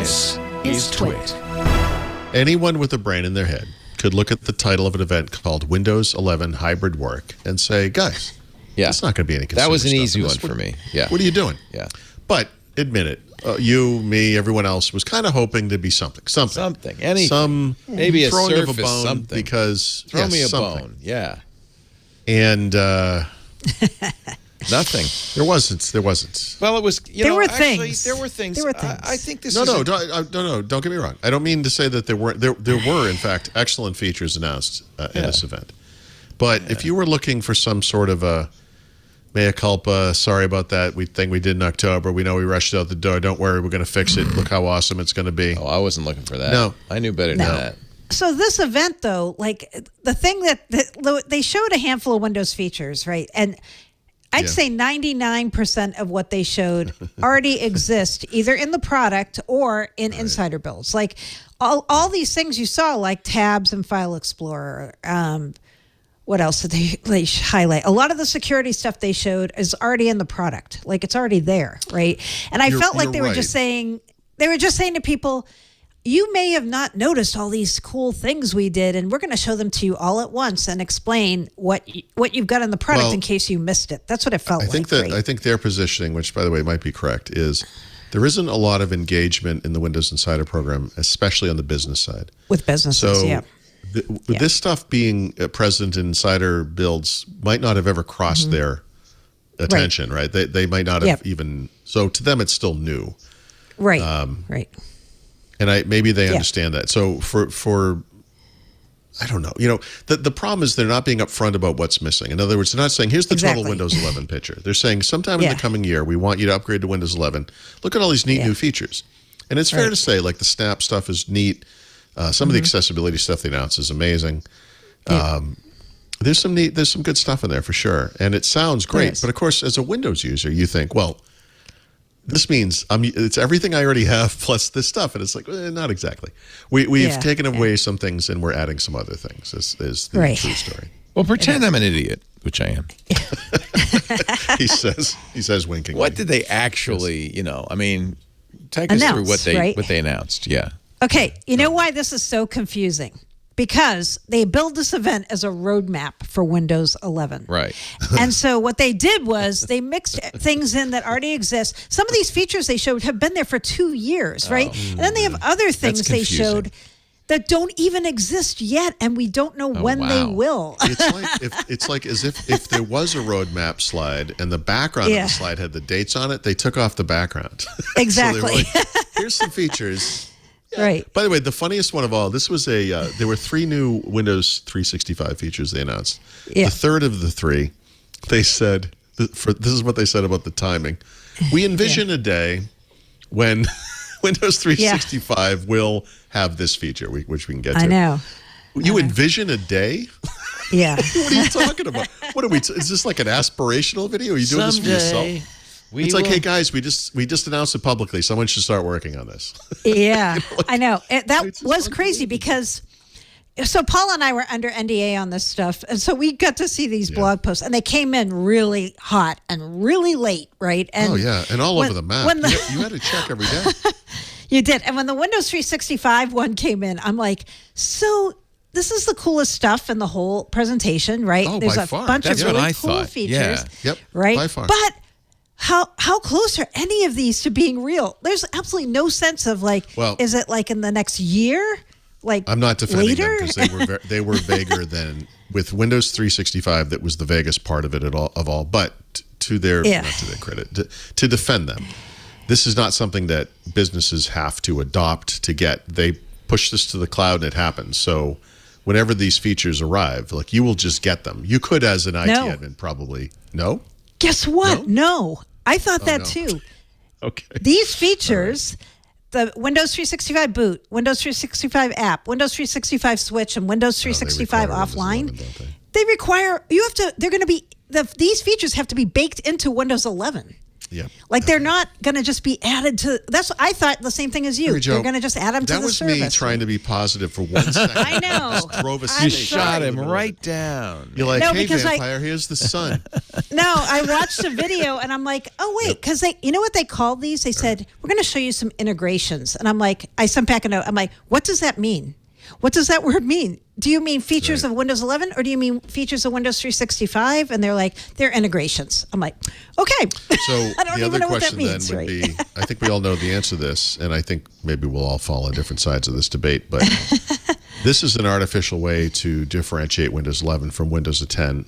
This is TWiT. Anyone with a brain in their head could look at the title of an event called Windows 11 Hybrid Work and say, guys, it's not going to be any consumer That was an stuff easy in one this. for me. Yeah. What are you doing? Yeah. But admit it. You, me, everyone else was kind of hoping to be something. Anything. Maybe a throwing surface of a bone something. Because Throw me a something. bone. Yeah. And nothing. There wasn't. Well, it was. There were things. There were things. I think this. No. Don't get me wrong. I don't mean to say that there weren't. There were, in fact, excellent features announced in this event. But if you were looking for some sort of a mea culpa, sorry about that thing we did in October, we know we rushed out the door, don't worry, we're going to fix it, look how awesome it's going to be. Oh, I wasn't looking for that. No. I knew better than that. So this event, though, like the thing that they showed a handful of Windows features, right? And I'd say 99% of what they showed already exist either in the product or in insider builds. Like all these things you saw, like tabs and File Explorer. What else did they highlight? A lot of the security stuff they showed is already in the product. Like it's already there, right? And I felt like they were just saying to people, you may have not noticed all these cool things we did, and we're going to show them to you all at once and explain what you've got in the product in case you missed it. That's what it felt like. I think their positioning, which by the way might be correct, is there isn't a lot of engagement in the Windows Insider program, especially on the business side. With businesses, This stuff being present in insider builds might not have ever crossed their attention, right? They might not have even. So to them, it's still new, right? Right. And maybe they understand that. So for I don't know. The problem is they're not being upfront about what's missing. In other words, they're not saying, here's the total Windows 11 picture. They're saying sometime in the coming year, we want you to upgrade to Windows 11. Look at all these neat new features. And it's fair to say, like the Snap stuff is neat. Some of the accessibility stuff they announced is amazing. There's some good stuff in there for sure, and it sounds great. But of course, as a Windows user, you think, well, this means it's everything I already have plus this stuff, and it's like not exactly. We've taken away some things and we're adding some other things. Is the true story. Well, pretend I'm an idiot, which I am. He says winking. What did they actually? I mean, take us through what they announced. Yeah. Okay, you know why this is so confusing? Because they build this event as a roadmap for Windows 11. Right. And so what they did was they mixed things in that already exist. Some of these features they showed have been there for 2 years, right? And then they have other things they showed that don't even exist yet, and we don't know when they will. It's like as if there was a roadmap slide and the background of the slide had the dates on it, they took off the background. Exactly. So they were like, here's some features. Yeah. Right. By the way, the funniest one of all, this was there were 3 new Windows 365 features they announced. Yeah. The third of the 3, they said, this is what they said about the timing. We envision a day when Windows 365 will have this feature, which we can get to. I know. You envision a day? Yeah. What are you talking about? What are we? Is this like an aspirational video? Are you doing this for yourself? It's like, hey guys, we just announced it publicly. Someone should start working on this. Yeah, I know. That was crazy because, so Paul and I were under NDA on this stuff, and so we got to see these blog posts, and they came in really hot and really late, right? And and all over the map. You had to check every day. You did, and when the Windows 365 one came in, I'm like, so this is the coolest stuff in the whole presentation, right? Oh, There's by a far. bunch That's of really what I cool thought. features, Yep, right? by far. But how close are any of these to being real? There's absolutely no sense of is it like in the next year? Like I'm not defending later? them because they were vaguer than with Windows 365. That was the vaguest part of it of all. But to their not to their credit, to defend them, this is not something that businesses have to adopt to get. They push this to the cloud and it happens. So whenever these features arrive, like you will just get them. You could, as an IT admin, probably Guess what? No. I thought that too. Okay. These features, the Windows 365 boot, Windows 365 app, Windows 365 switch, and Windows 365 offline, they require, they're going to be, these features have to be baked into Windows 11. Yeah. Like they're not going to just be added to. That's I thought the same thing as you. They're going to just add them to the service. That was me trying to be positive for 1 second. I know. Just drove us. You shot him right down. You're like, hey, vampire, here's the sun. No, I watched a video and I'm like, oh wait, because you know what they called these? They said we're going to show you some integrations, and I'm like, I sent back a note. I'm like, what does that mean? What does that word mean? Do you mean features of Windows 11 or do you mean features of Windows 365? And they're like, they're integrations. I'm like, okay. So I don't the even other know what that question means, then would be, I think we all know the answer to this, and I think maybe we'll all fall on different sides of this debate, but this is an artificial way to differentiate Windows 11 from Windows 10,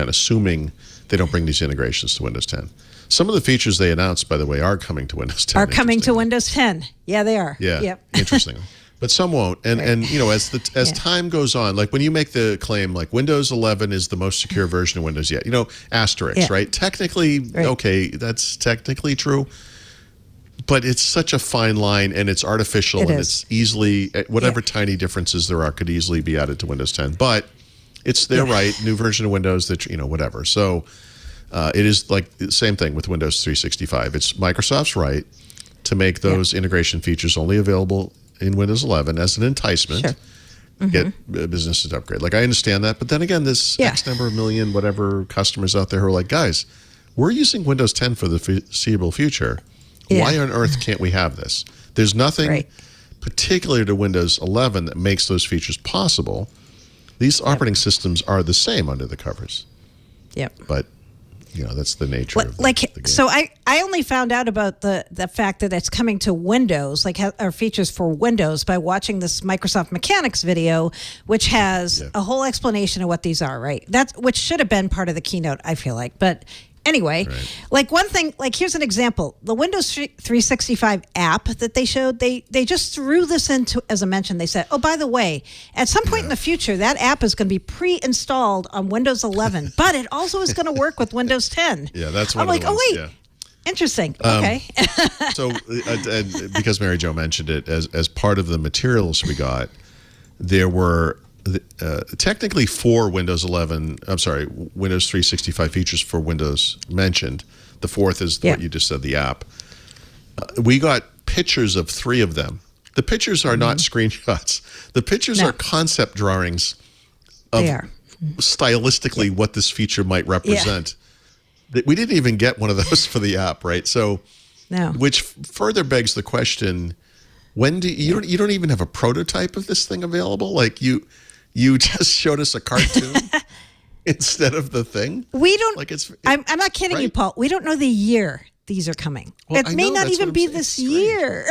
assuming they don't bring these integrations to Windows 10. Some of the features they announced, by the way, are coming to Windows 10. Are coming to Windows 10. Yeah, they are. Yeah, yep. Interesting. But some won't, and you know, as time goes on, like when you make the claim, like Windows 11 is the most secure version of Windows yet, you know, asterisk, right? Technically, okay, that's technically true, but it's such a fine line, and it's artificial, and it's easily whatever tiny differences there are could easily be added to Windows 10. But it's their right, new version of Windows that whatever. So it is like the same thing with Windows 365. It's Microsoft's right to make those integration features only available in Windows 11 as an enticement, get businesses to upgrade. Like, I understand that, but then again, this X number of million, whatever, customers out there who are like, guys, we're using Windows 10 for the foreseeable future. Why on earth can't we have this? There's nothing particular to Windows 11 that makes those features possible. These operating systems are the same under the covers. But you know, that's the nature of the game. So I only found out about the fact that it's coming to Windows, like our features for Windows, by watching this Microsoft Mechanics video, which has a whole explanation of what these are, right? Which should have been part of the keynote, I feel like. But anyway, like one thing, like here's an example. The Windows 365 app that they showed, they just threw this into, as I mentioned, they said, oh, by the way, at some point in the future, that app is going to be pre-installed on Windows 11, but it also is going to work with Windows 10. Yeah, that's one I'm of the like, ones, oh, wait. Interesting. Okay. So, and because Mary Jo mentioned it, as part of the materials we got, there were technically 4 Windows 365 features for Windows mentioned. The 4th is what you just said, the app. We got pictures of 3 of them. The pictures are not screenshots. The pictures are concept drawings of stylistically what this feature might represent. We didn't even get one of those for the app, right? So, which further begs the question: when do you don't even have a prototype of this thing available? Like you just showed us a cartoon instead of the thing. We don't. Like I'm not kidding you, Paul. We don't know the year these are coming. Well, it may not even be this year.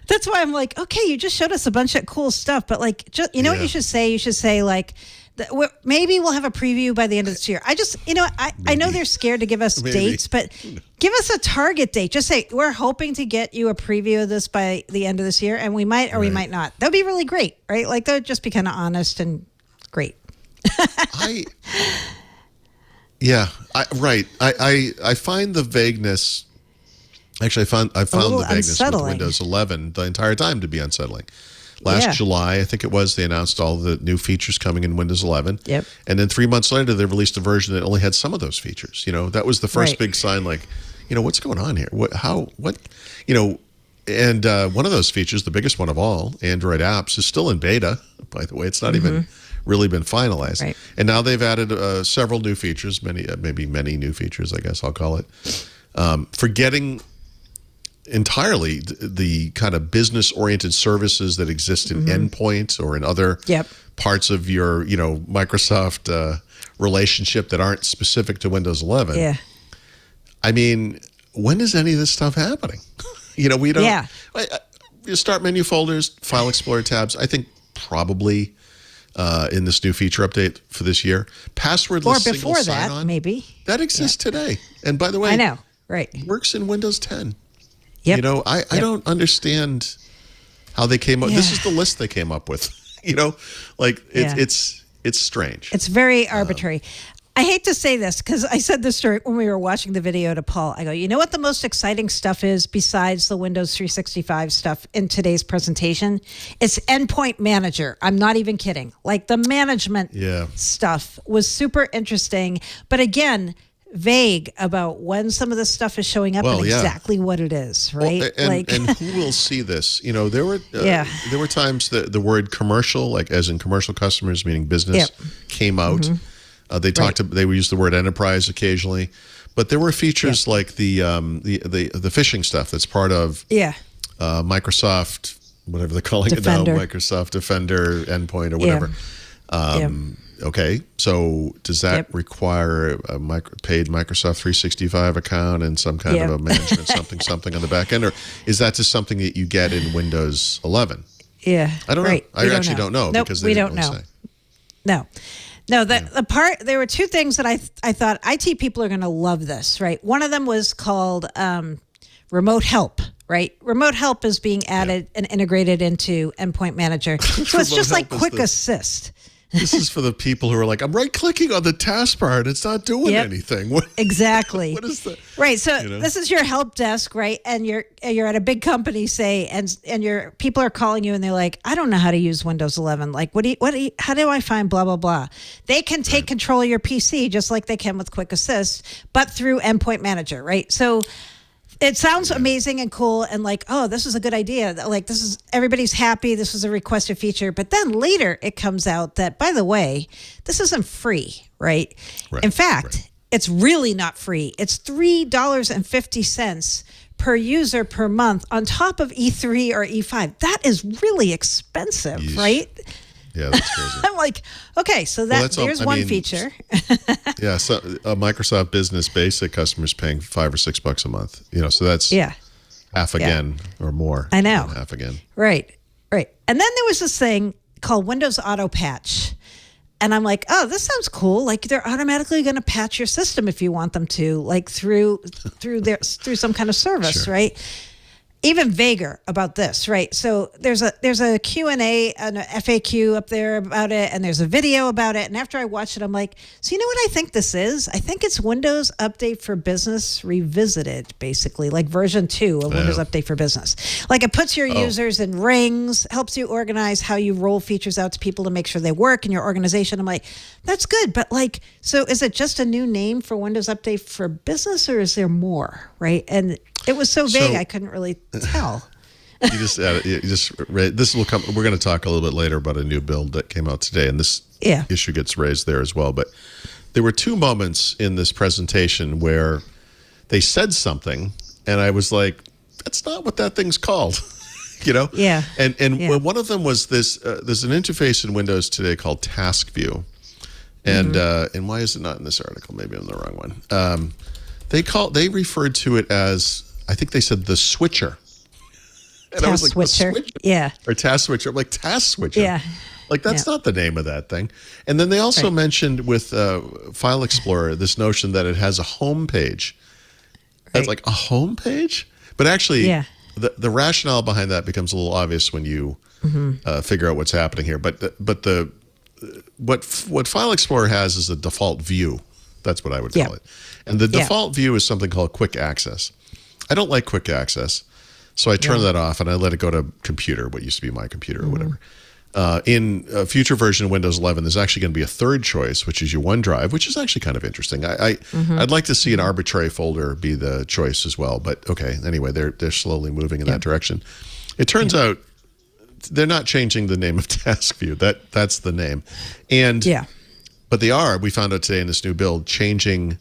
That's why I'm like, okay, you just showed us a bunch of cool stuff, but like, just, you know what you should say? You should say like, maybe we'll have a preview by the end of this year. I know they're scared to give us dates, but give us a target date. Just say, we're hoping to get you a preview of this by the end of this year, and we might or we might not. That would be really great, right? Like, that would just be kind of honest and great. I find the vagueness. Actually, I found the vagueness with Windows 11 the entire time to be unsettling. Last July, I think it was, they announced all the new features coming in Windows 11. Yep. And then 3 months later, they released a version that only had some of those features. You know, that was the first big sign, like, you know, what's going on here? And one of those features, the biggest one of all, Android apps, is still in beta, by the way. It's not even really been finalized. Right. And now they've added several new features, maybe many new features, I guess I'll call it, forgetting entirely the kind of business-oriented services that exist in endpoints or in other parts of your, Microsoft relationship that aren't specific to Windows 11. Yeah. I mean, when is any of this stuff happening? We don't. Yeah. Start menu folders, File Explorer tabs. I think probably in this new feature update for this year, passwordless single sign-on. Or before that, maybe. That exists today. And by the way, I know, right? Works in Windows 10. Yep. I don't understand how they came up. This is the list they came up with. It's strange. It's very arbitrary. I hate to say this because I said this when we were watching the video to Paul. I go, you know what the most exciting stuff is besides the Windows 365 stuff in today's presentation? It's Endpoint Manager. I'm not even kidding. Like the management stuff was super interesting. But again, vague about when some of this stuff is showing up and exactly what it is, right? Well, and who will see this? There were times that the word commercial, like as in commercial customers, meaning business, came out. Mm-hmm. They used the word enterprise occasionally, but there were features like the phishing stuff that's part of Microsoft, whatever they're calling Defender. it now, Microsoft Defender endpoint or whatever. Okay, so does that require a paid Microsoft 365 account and some kind of a management something on the back end, or is that just something that you get in Windows 11? Yeah, I don't know. I actually don't know because they didn't really say. No, the part, there were two things that I thought IT people are going to love this, right? One of them was called remote help, right? Remote help is being added and integrated into Endpoint Manager. So it's just like quick assist. This is for the people who are like, I'm right-clicking on the taskbar and it's not doing anything. Exactly. What is that? Right. So this is your help desk, right? And you're at a big company, say, and your people are calling you and they're like, I don't know how to use Windows 11. Like, how do I find blah, blah, blah? They can take control of your PC just like they can with Quick Assist, but through Endpoint Manager, right? So it sounds amazing and cool and like, oh, this is a good idea. Like, everybody's happy. This was a requested feature. But then later it comes out that, by the way, this isn't free, right? In fact, it's really not free. It's $3.50 per user per month on top of E3 or E5. That is really expensive, right? Yeah, that's crazy. I'm like, okay, so there's one feature. So a Microsoft Business Basic customer is paying $5 or $6 a month. So that's half again or more. I know, half again. Right. And then there was this thing called Windows Auto Patch, and I'm like, oh, this sounds cool. Like they're automatically going to patch your system if you want them to, like through some kind of service, right? Even vaguer about this, right? So there's a Q&A and a FAQ up there about it, and there's a video about it. And after I watched it, I'm like, so you know what I think this is? I think it's Windows Update for Business Revisited, basically, like version 2 of Windows Update for Business. Like it puts your users in rings, helps you organize how you roll features out to people to make sure they work in your organization. I'm like, that's good, but like, so is it just a new name for Windows Update for Business, or is there more, right? And it was so vague, I couldn't really tell. This will come. We're going to talk a little bit later about a new build that came out today, and this issue gets raised there as well. But there were two moments in this presentation where they said something, and I was like, "That's not what that thing's called," Yeah. And one of them was this. There's an interface in Windows today called Task View, and why is it not in this article? Maybe I'm the wrong one. They referred to it as, I think they said, the switcher. And I was like, switcher. Or task switcher. I'm like, task switcher. Yeah. Like, that's not the name of that thing. And then they also mentioned with File Explorer this notion that it has a home page. That's like a home page? But actually, the rationale behind that becomes a little obvious when you figure out what's happening here. But what File Explorer has is a default view. That's what I would call it. And the default view is something called Quick Access. I don't like Quick Access, so I turn that off and I let it go to computer, what used to be my computer or whatever. In a future version of Windows 11, there's actually going to be a third choice, which is your OneDrive, which is actually kind of interesting. I'd like to see an arbitrary folder be the choice as well, but okay. Anyway, they're slowly moving in that direction. It turns out they're not changing the name of Task View. That's the name, but they are. We found out today in this new build changing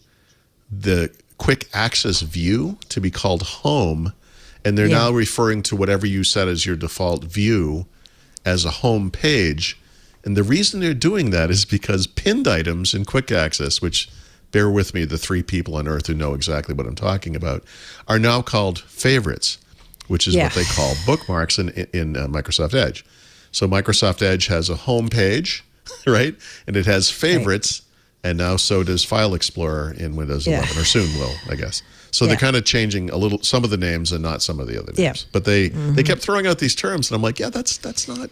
the Quick Access View to be called Home, and they're now referring to whatever you set as your default view as a home page. And the reason they're doing that is because pinned items in Quick Access, which, bear with me, the three people on earth who know exactly what I'm talking about, are now called favorites, which is what they call bookmarks in Microsoft Edge. So Microsoft Edge has a home page, right? And it has favorites, and now so does File Explorer in Windows 11, or soon will, I guess. So they're kind of changing a little, some of the names and not some of the other names. But they kept throwing out these terms, and I'm like, that's not what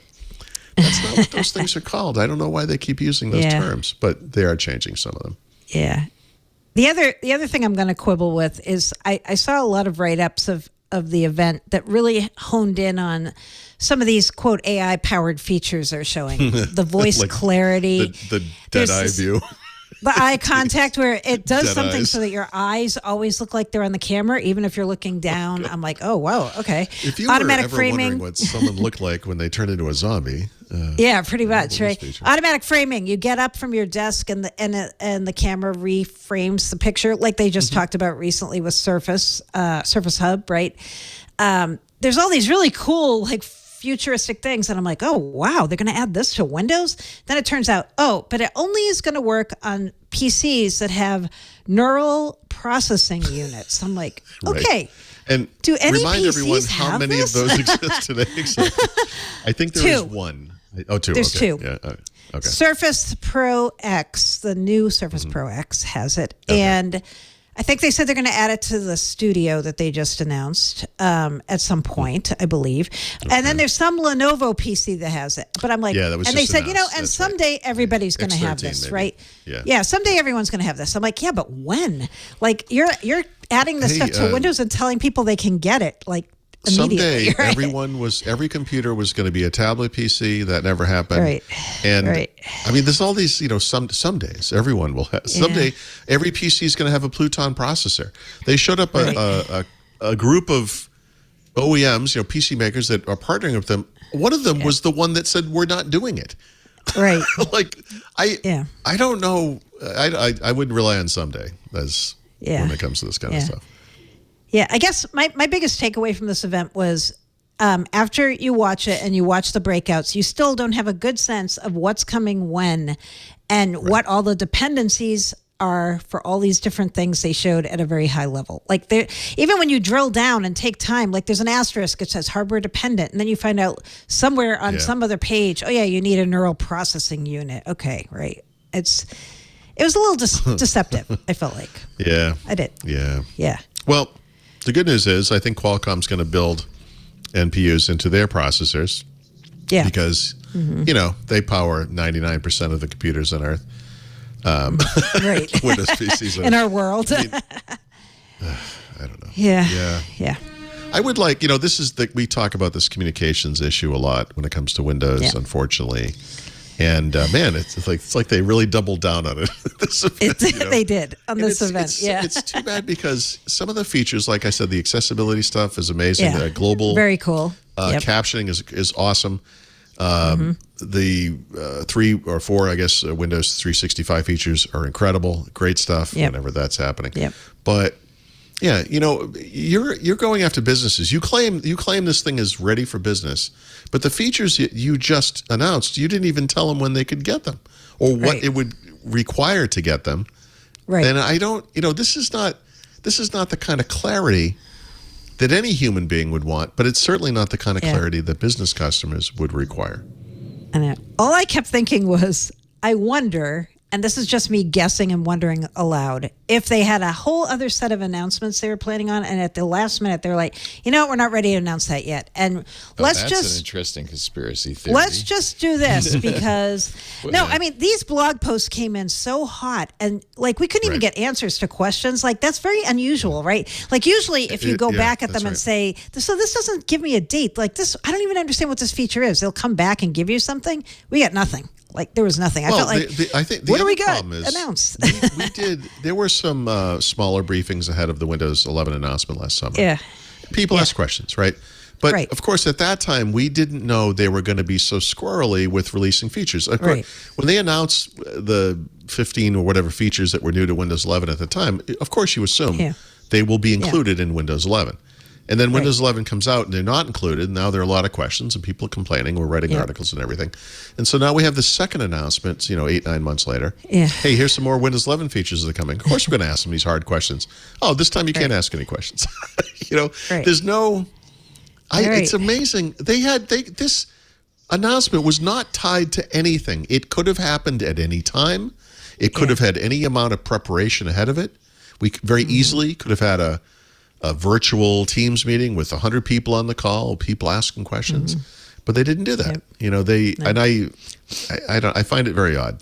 those things are called. I don't know why they keep using those terms, but they are changing some of them. Yeah. The other thing I'm going to quibble with is I saw a lot of write-ups of the event that really honed in on some of these, quote, AI-powered features they're showing. The voice like clarity. The dead eye view. The eye contact where it does Dead something eyes. so that your eyes always look like they're on the camera, even if you're looking down. I'm like, oh, wow, okay. If you Automatic were ever framing. wondering what someone looked like when they turned into a zombie. Yeah, pretty much, right? feature. Automatic framing. You get up from your desk and the camera reframes the picture, like they just talked about recently with Surface Hub, right? There's all these really cool, like, futuristic things, and I'm like, oh wow, they're going to add this to Windows. Then it turns out, but it only is going to work on PCs that have neural processing units. I'm like, okay. Right. And do any remind PCs everyone how have many this? of those exist today. So, I think there is Two. one. Oh, two. There's okay. two. Yeah. Okay. Surface Pro X, the new Surface Pro X has it, and I think they said they're going to add it to the Studio that they just announced at some point, I believe. And then there's some Lenovo PC that has it. But I'm like, Yeah, that was and they just said, announced. and That's someday everybody's going to have X13 this, maybe. right? Yeah. Someday everyone's going to have this. I'm like, yeah, but when? Like, you're adding this stuff to Windows and telling people they can get it, like, immediately. Someday, right? every computer was going to be a tablet PC. That never happened. Right. And Right. I mean, there's all these, some days everyone will have. Someday, every PC is going to have a Pluton processor. They showed up a group of OEMs, PC makers that are partnering with them. One of them was the one that said, we're not doing it. Right. Like, I don't know. I wouldn't rely on someday as when it comes to this kind of stuff. Yeah, I guess my biggest takeaway from this event was after you watch it and you watch the breakouts, you still don't have a good sense of what's coming when and what all the dependencies are for all these different things they showed at a very high level. Like, even when you drill down and take time, like there's an asterisk that says hardware dependent, and then you find out somewhere on some other page, you need a neural processing unit. Okay, right. It was a little deceptive, I felt like. Yeah. I did. Yeah. Well, the good news is I think Qualcomm's going to build NPUs into their processors. Yeah. Because, they power 99% of the computers on Earth. Right. Windows PCs. In our world. I don't know. Yeah. I would like, this is we talk about this communications issue a lot when it comes to Windows, unfortunately. And man, it's like they really doubled down on it. This event, They did on this event. It's too bad because some of the features, like I said, the accessibility stuff is amazing. Yeah. The global, very cool. Captioning is awesome. The 3 or 4, I guess, Windows 365 features are incredible. Great stuff. Whenever that's happening. Yep. But yeah, you're going after businesses. You claim this thing is ready for business, but the features you just announced, you didn't even tell them when they could get them or what it would require to get them. Right. And I don't, this is not the kind of clarity that any human being would want, but it's certainly not the kind of clarity that business customers would require. I know. All I kept thinking was, I wonder, and this is just me guessing and wondering aloud, if they had a whole other set of announcements they were planning on, and at the last minute they're like, we're not ready to announce that yet. And that's an interesting conspiracy theory. Let's just do this because these blog posts came in so hot, and like we couldn't even get answers to questions. Like, that's very unusual, right? Like, usually if you go back at them and say, so this doesn't give me a date, like this, I don't even understand what this feature is. They'll come back and give you something. We got nothing. Like, there was nothing. I felt like, I think what do we got? Announce. we did. There were some smaller briefings ahead of the Windows 11 announcement last summer. Yeah. People asked questions, right? But of course, at that time, we didn't know they were going to be so squirrely with releasing features. Of course, when they announced the 15 or whatever features that were new to Windows 11 at the time, of course, you assume they will be included in Windows 11. And then Windows 11 comes out and they're not included. Now there are a lot of questions and people complaining. We're writing articles and everything. And so now we have the second announcement, 8-9 months later. Yeah. Hey, here's some more Windows 11 features that are coming. Of course, we're going to ask them these hard questions. Oh, this time you can't ask any questions. There's no. It's amazing. This announcement was not tied to anything. It could have happened at any time. It could have had any amount of preparation ahead of it. We very easily could have had a virtual Teams meeting with 100 people on the call, people asking questions, but they didn't do that. And I find it very odd.